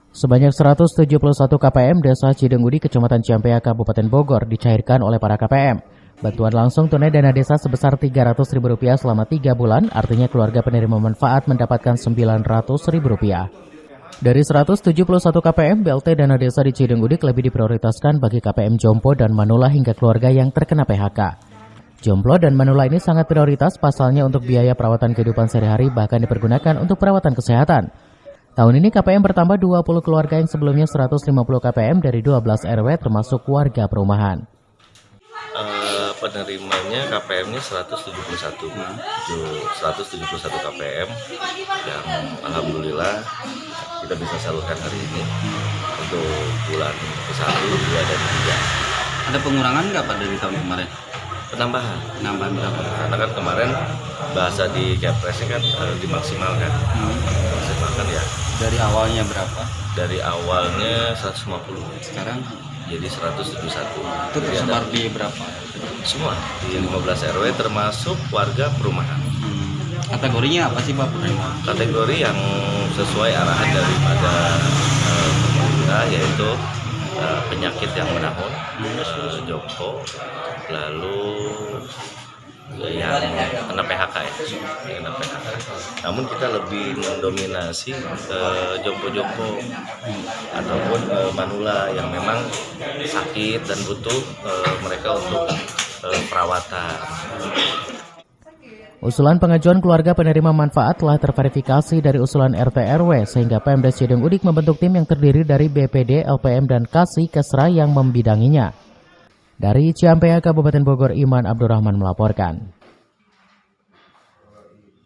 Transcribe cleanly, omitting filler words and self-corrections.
Sebanyak 171 KPM Desa Cidengudi, Kecamatan Ciampea, Kabupaten Bogor dicairkan oleh para KPM. Bantuan langsung tunai dana desa sebesar Rp300.000 selama 3 bulan, artinya keluarga penerima manfaat mendapatkan Rp900.000. Dari 171 KPM, BLT dana desa di Cidengudi lebih diprioritaskan bagi KPM Jompo dan Manula hingga keluarga yang terkena PHK. Jomblo dan Manula ini sangat prioritas, pasalnya untuk biaya perawatan kehidupan sehari-hari bahkan dipergunakan untuk perawatan kesehatan. Tahun ini KPM bertambah 20 keluarga yang sebelumnya 150 KPM dari 12 RW termasuk warga perumahan. Penerimanya KPM-nya 171 KPM yang alhamdulillah kita bisa salurkan hari ini untuk bulan ke-1, 2, dan 3. Ada pengurangan nggak Pak dari tahun kemarin? Penambahan berapa? Karena kan kemarin bahasa di Kepresnya kan dimaksimalkan. Maksimalkan ya. Dari awalnya berapa? Dari awalnya 150. Sekarang jadi 171. Itu tersebar di berapa? Semua di 15 RW termasuk warga perumahan. Kategorinya apa sih Pak? Kategori yang sesuai arahan daripada pemerintah, yaitu penyakit yang menahun, Jompo, lalu yang kena PHK ya, kena PHK. Namun kita lebih mendominasi Jompo-Jompo ataupun Manula yang memang sakit dan butuh mereka untuk perawatan. Usulan pengajuan keluarga penerima manfaat telah terverifikasi dari usulan RT RW sehingga Pemda Cidengudi membentuk tim yang terdiri dari BPD, LPM, dan Kasih Kesra yang membidanginya. Dari Ciampea, Kabupaten Bogor, Iman Abdurrahman melaporkan.